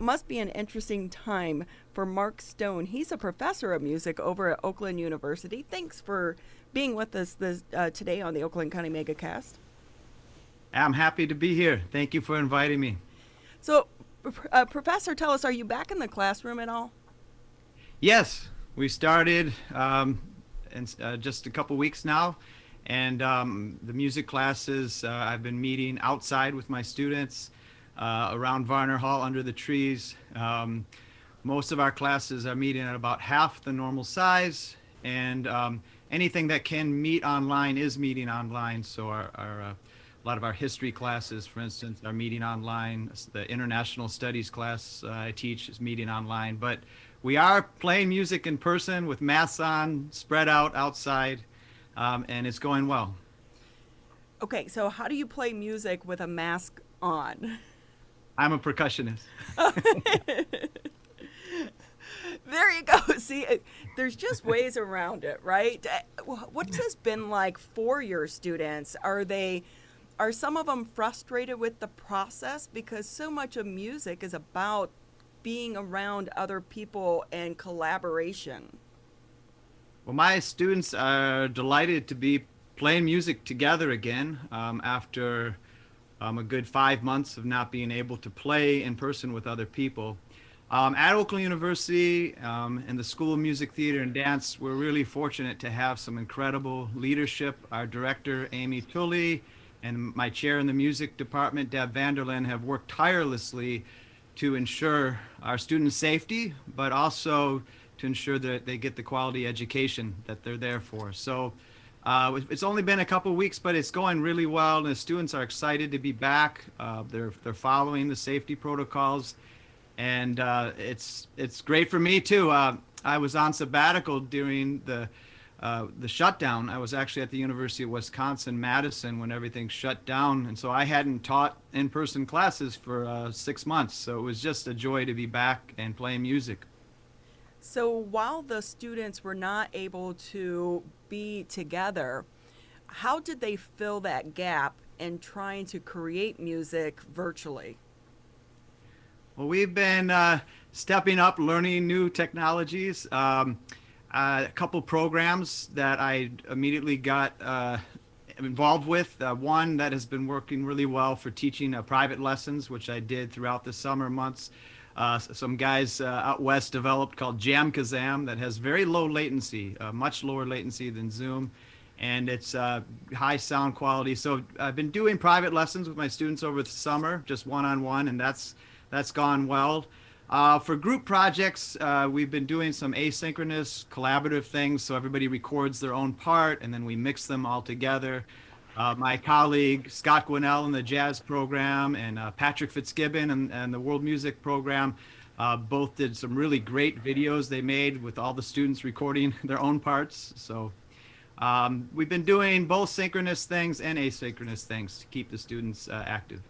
must be an interesting time for Mark Stone. He's a professor of music over at Oakland University. Thanks for being with us today on the Oakland County MegaCast. I'm happy to be here. Thank you for inviting me. So, Professor, tell us, are you back in the classroom at all? Yes, we started in just a couple weeks now, and the music classes, I've been meeting outside with my students around Varner Hall under the trees. Most of our classes are meeting at about half the normal size, and anything that can meet online is meeting online. So a lot of our history classes, for instance, are meeting online. The international studies class I teach is meeting online. But we are playing music in person with masks on, spread out outside, and it's going well. Okay, so how do you play music with a mask on? I'm a percussionist. There you go. See, there's just ways around it, right? What's this been like for your students? Are some of them frustrated with the process because so much of music is about being around other people and collaboration? Well, my students are delighted to be playing music together again after a good 5 months of not being able to play in person with other people. At Oakland University and the School of Music, Theater, and Dance, we're really fortunate to have some incredible leadership. Our director, Amy Tully, and my chair in the music department, Deb Vanderlyn, have worked tirelessly to ensure our students' safety, but also to ensure that they get the quality education that they're there for. So it's only been a couple weeks, but it's going really well, and the students are excited to be back. They're following the safety protocols, and it's great for me too. I was on sabbatical during the shutdown. I was actually at the University of Wisconsin-Madison when everything shut down, and so I hadn't taught in-person classes for 6 months. So it was just a joy to be back and playing music. So while the students were not able to be together, how did they fill that gap in trying to create music virtually? Well, we've been stepping up, learning new technologies. A couple programs that I immediately got involved with. One that has been working really well for teaching private lessons, which I did throughout the summer months. Some guys out west developed called Jam Kazam that has very low latency, much lower latency than Zoom, and it's high sound quality. So I've been doing private lessons with my students over the summer, just one-on-one, and that's gone well. For group projects, we've been doing some asynchronous collaborative things, so everybody records their own part and then we mix them all together. My colleague Scott Gwinnell in the jazz program and Patrick Fitzgibbon and the world music program both did some really great videos they made with all the students recording their own parts. So we've been doing both synchronous things and asynchronous things to keep the students active.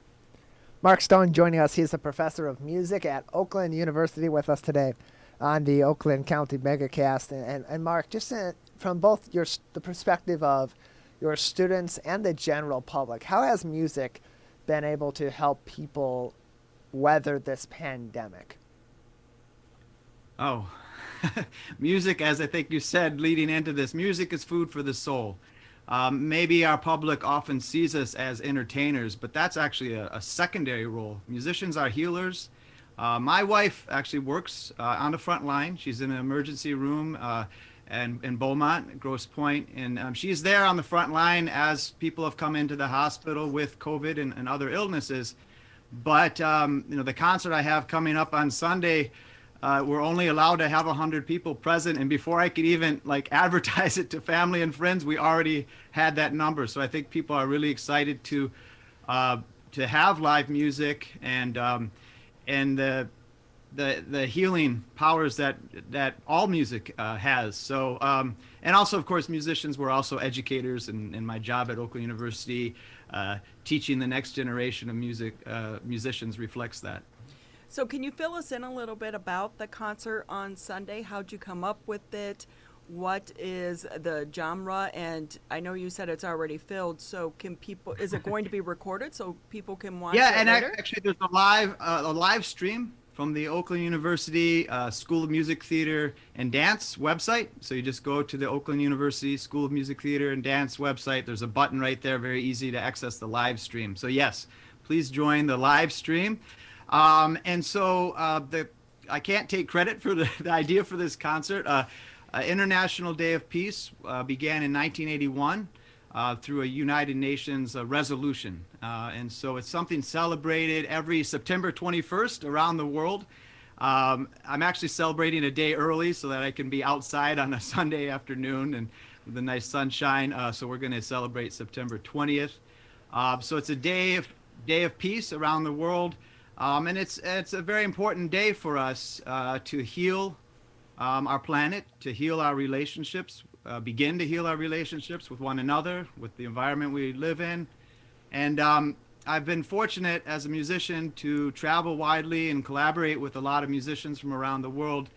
Mark Stone joining us. He's a professor of music at Oakland University with us today on the Oakland County MegaCast. And Mark, just from both the perspective of your students and the general public, how has music been able to help people weather this pandemic? Oh, music, as I think you said leading into this, music is food for the soul. Maybe our public often sees us as entertainers, but that's actually a secondary role. Musicians are healers. My wife actually works on the front line. She's in an emergency room in Beaumont, Grosse Pointe, and she's there on the front line as people have come into the hospital with COVID and other illnesses. But the concert I have coming up on Sunday, we're only allowed to have 100 people present, and before I could even advertise it to family and friends, we already had that number. So I think people are really excited to have live music and the healing powers that all music has. So and also, of course, musicians were also educators, and my job at Oakland University teaching the next generation of musicians reflects that. So can you fill us in a little bit about the concert on Sunday? How'd you come up with it? What is the genre? And I know you said it's already filled, so is it going to be recorded so people can watch it Yeah, and later? actually there's a live stream from the Oakland University School of Music, Theater, and Dance website. So you just go to the Oakland University School of Music, Theater, and Dance website. There's a button right there, very easy to access the live stream. So yes, please join the live stream. I can't take credit for the idea for this concert. International Day of Peace began in 1981 through a United Nations resolution. And so it's something celebrated every September 21st around the world. I'm actually celebrating a day early so that I can be outside on a Sunday afternoon and with the nice sunshine. So we're going to celebrate September 20th. So it's a day of peace around the world. And it's a very important day for us to heal our planet, to heal our relationships, begin to heal our relationships with one another, with the environment we live in. And I've been fortunate as a musician to travel widely and collaborate with a lot of musicians from around the world.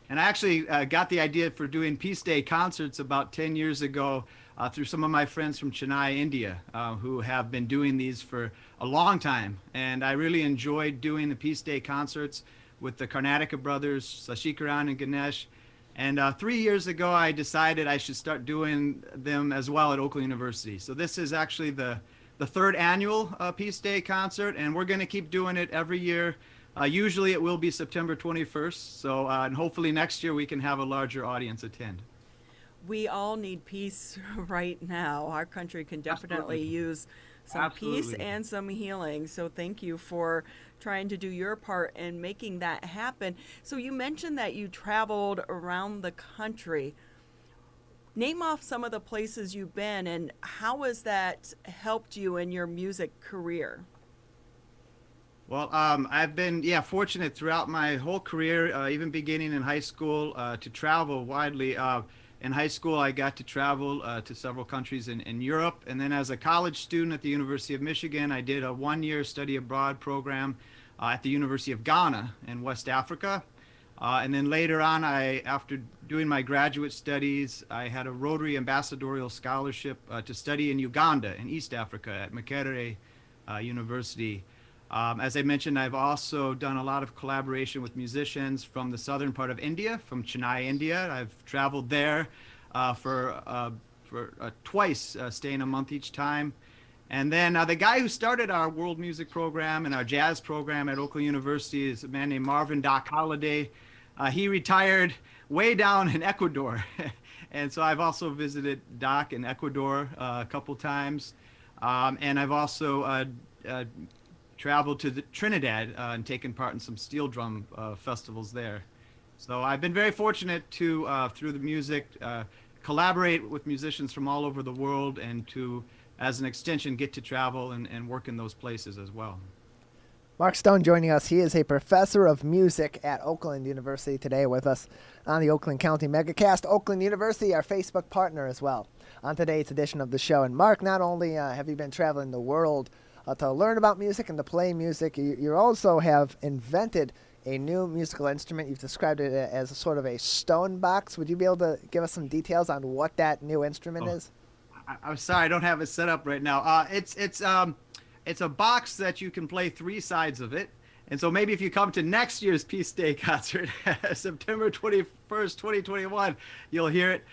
And I actually got the idea for doing Peace Day concerts about 10 years ago through some of my friends from Chennai, India, who have been doing these for a long time. And I really enjoyed doing the Peace Day concerts with the Karnataka brothers, Sashikaran and Ganesh. And 3 years ago, I decided I should start doing them as well at Oakland University. So this is actually the third annual Peace Day concert, and we're going to keep doing it every year. Usually it will be September 21st. So and hopefully next year we can have a larger audience attend. We all need peace right now. Our country can definitely use some peace and some healing. So thank you for trying to do your part in making that happen. So you mentioned that you traveled around the country. Name off some of the places you've been and how has that helped you in your music career? Well, I've been, fortunate throughout my whole career, even beginning in high school, to travel widely. In high school, I got to travel to several countries in Europe. And then as a college student at the University of Michigan, I did a one-year study abroad program at the University of Ghana in West Africa. And then later on, after doing my graduate studies, I had a Rotary Ambassadorial Scholarship to study in Uganda in East Africa at Makerere University. As I mentioned, I've also done a lot of collaboration with musicians from the southern part of India, from Chennai, India. I've traveled there for twice, staying a month each time. And then the guy who started our world music program and our jazz program at Oakland University is a man named Marvin Doc Holliday. He retired way down in Ecuador. And so I've also visited Doc in Ecuador a couple times. And I've also traveled to Trinidad and taken part in some steel drum festivals there. So I've been very fortunate to, through the music, collaborate with musicians from all over the world and to, as an extension, get to travel and work in those places as well. Mark Stone joining us. He is a professor of music at Oakland University today with us on the Oakland County Megacast. Oakland University, our Facebook partner as well, on today's edition of the show. And Mark, not only have you been traveling the world to learn about music and to play music, you also have invented a new musical instrument. You've described it as a sort of a stone box. Would you be able to give us some details on what that new instrument is? I'm sorry, I don't have it set up right now. It's a box that you can play three sides of it. And so maybe if you come to next year's Peace Day concert, September 21st, 2021, you'll hear it.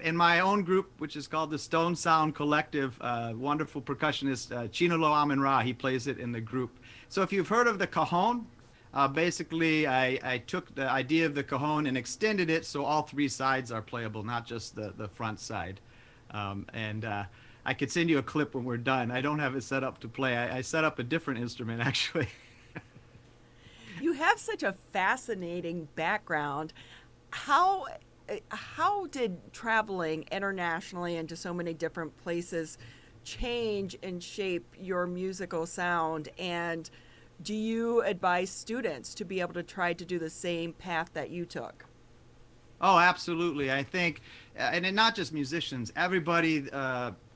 In my own group, which is called the Stone Sound Collective, wonderful percussionist Chinolo Amin-Ra, he plays it in the group. So if you've heard of the cajon, basically I took the idea of the cajon and extended it so all three sides are playable, not just the front side. I could send you a clip when we're done. I don't have it set up to play. I set up a different instrument, actually. You have such a fascinating background. How did traveling internationally into so many different places change and shape your musical sound? And do you advise students to be able to try to do the same path that you took? Oh, absolutely. I think, and not just musicians, everybody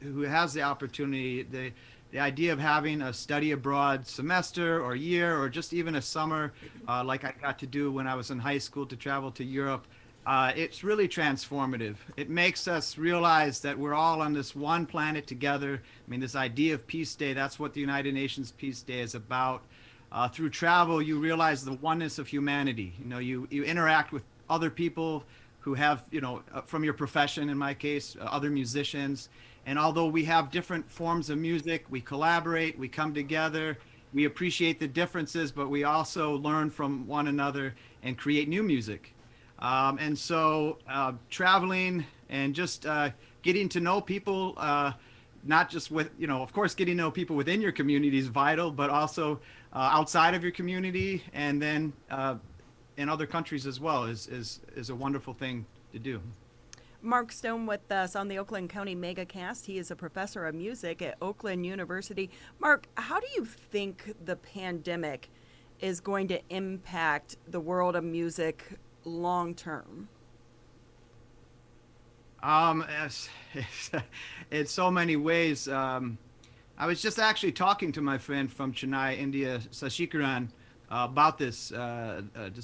who has the opportunity, the idea of having a study abroad semester or year or just even a summer, like I got to do when I was in high school, to travel to Europe, it's really transformative. It makes us realize that we're all on this one planet together. I mean, this idea of Peace Day, that's what the United Nations Peace Day is about. Through travel, you realize the oneness of humanity. You interact with other people who have, from your profession, in my case, other musicians. And although we have different forms of music, we collaborate, we come together, we appreciate the differences, but we also learn from one another and create new music. And so traveling and just getting to know people, not just with, of course, getting to know people within your community is vital, but also outside of your community, and then in other countries as well is a wonderful thing to do. Mark Stone with us on the Oakland County MegaCast. He is a professor of music at Oakland University. Mark, how do you think the pandemic is going to impact the world of music long term? In so many ways. I was just actually talking to my friend from Chennai, India, Sashikaran, about this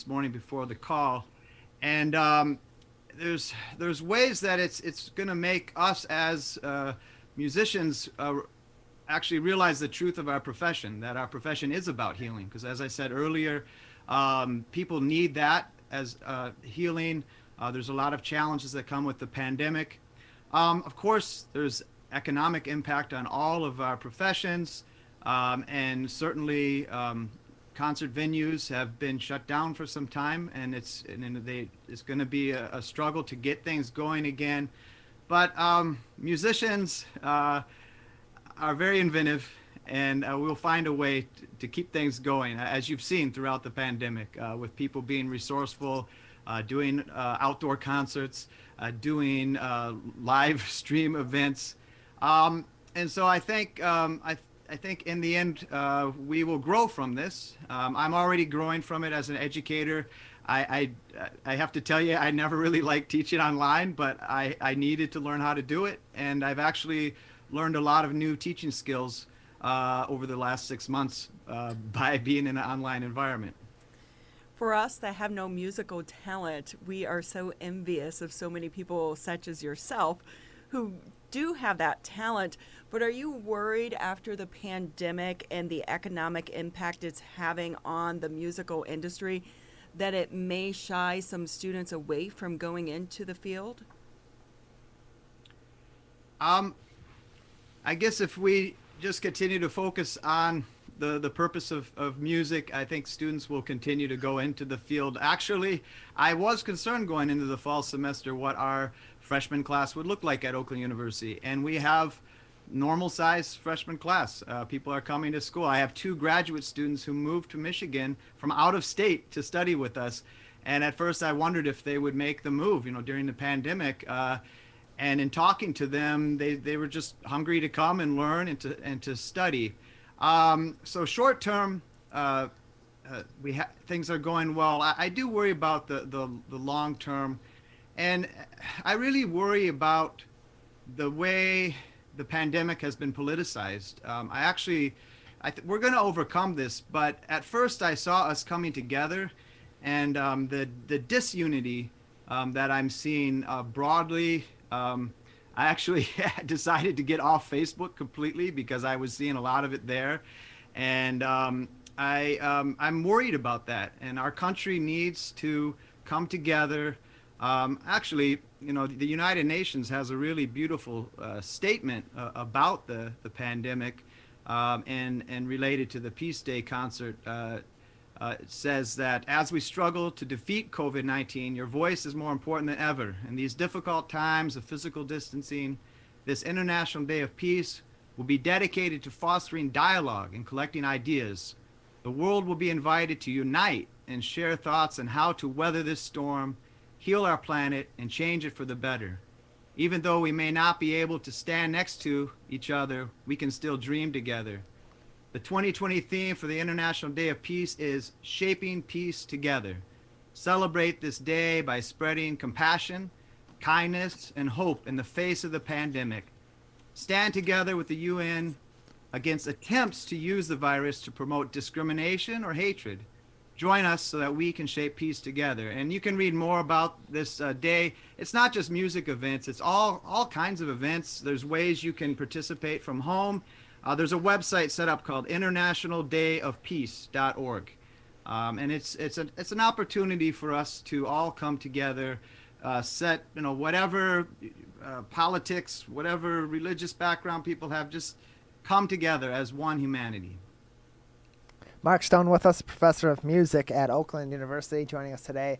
morning before the call, and there's ways that it's going to make us as musicians actually realize the truth of our profession, that our profession is about healing. Because as I said earlier, people need that as healing. There's a lot of challenges that come with the pandemic. Of course, there's economic impact on all of our professions, and certainly concert venues have been shut down for some time, and it's going to be a struggle to get things going again. But musicians are very inventive, and we'll find a way to keep things going, as you've seen throughout the pandemic, with people being resourceful, doing outdoor concerts, doing live stream events. And so I think in the end we will grow from this. I'm already growing from it as an educator. I have to tell you, I never really liked teaching online, but I needed to learn how to do it. And I've actually learned a lot of new teaching skills over the last 6 months by being in an online environment. For us that have no musical talent, we are so envious of so many people such as yourself who do have that talent. But are you worried after the pandemic and the economic impact it's having on the musical industry that it may shy some students away from going into the field? I guess if we just continue to focus on the purpose of music, I think students will continue to go into the field. Actually, I was concerned going into the fall semester what our freshman class would look like at Oakland University. And we have normal size freshman class. People are coming to school. I have 2 graduate students who moved to Michigan from out of state to study with us. And at first I wondered if they would make the move, during the pandemic. And in talking to them, they were just hungry to come and learn and to study. So short term, things are going well. I do worry about the long term, and I really worry about the way the pandemic has been politicized. We're going to overcome this, but at first I saw us coming together, and the disunity that I'm seeing broadly. I actually decided to get off Facebook completely because I was seeing a lot of it there, and I'm worried about that. And our country needs to come together. Actually, the United Nations has a really beautiful statement about the pandemic, and related to the Peace Day concert. It says that as we struggle to defeat COVID-19, your voice is more important than ever. In these difficult times of physical distancing, this International Day of Peace will be dedicated to fostering dialogue and collecting ideas. The world will be invited to unite and share thoughts on how to weather this storm, heal our planet, and change it for the better. Even though we may not be able to stand next to each other, we can still dream together. The 2020 theme for the International Day of Peace is Shaping Peace Together. Celebrate this day by spreading compassion, kindness, and hope in the face of the pandemic. Stand together with the UN against attempts to use the virus to promote discrimination or hatred. Join us so that we can shape peace together. And you can read more about this day. It's not just music events. It's all kinds of events. There's ways you can participate from home. there's a website set up called internationaldayofpeace.org. And it's an opportunity for us to all come together, set, whatever politics, whatever religious background people have, just come together as one humanity. Mark Stone with us, professor of music at Oakland University, joining us today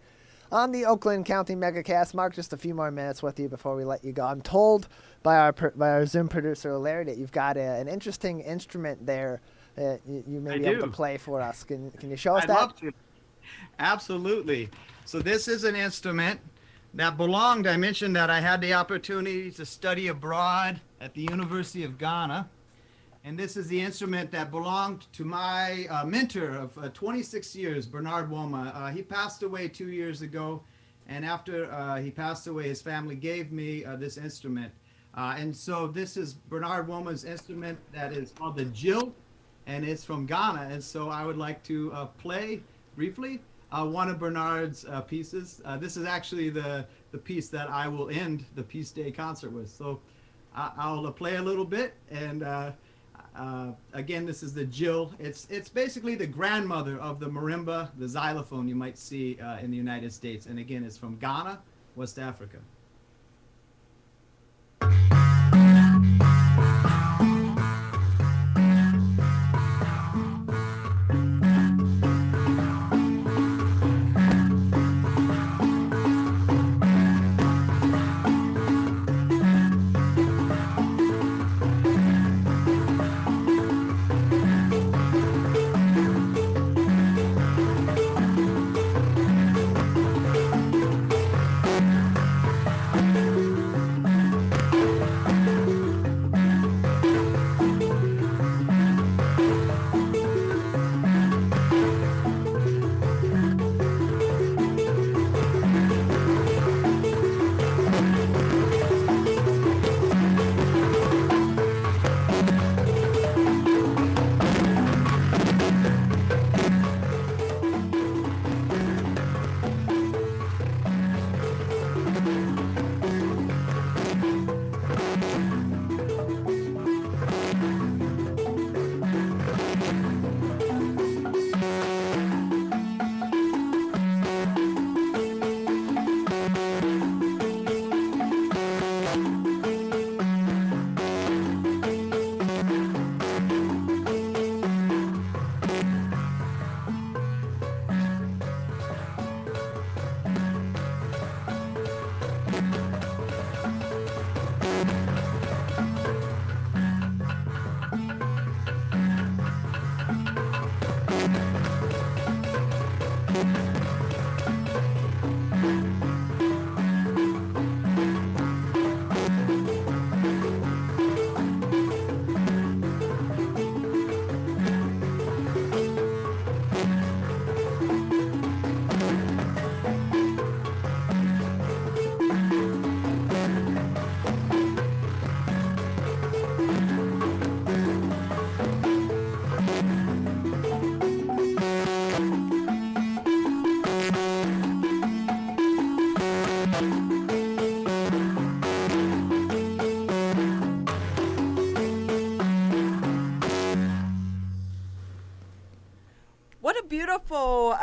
on the Oakland County MegaCast. Mark, just a few more minutes with you before we let you go. I'm told by our Zoom producer, Larry, that you've got an interesting instrument there that you may be able to play for us. Can you show us that? I'd love to. Absolutely. So this is an instrument that belonged, I mentioned that I had the opportunity to study abroad at the University of Ghana. And this is the instrument that belonged to my mentor of 26 years, Bernard Woma. He passed away 2 years ago. And after he passed away, his family gave me this instrument. And so this is Bernard Woma's instrument that is called the Jill, and it's from Ghana. And so I would like to play briefly one of Bernard's pieces. This is actually the piece that I will end the Peace Day concert with. So I'll play a little bit, and again, this is the Jill. It's basically the grandmother of the marimba, the xylophone you might see in the United States. And again, it's from Ghana, West Africa. What a beautiful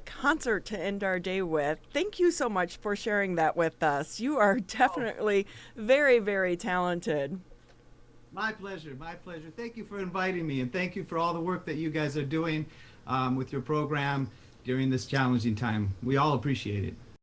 concert to end our day with. Thank you so much for sharing that with us. You are definitely very, very talented. My pleasure. My pleasure. Thank you for inviting me, and thank you for all the work that you guys are doing with your program during this challenging time. We all appreciate it.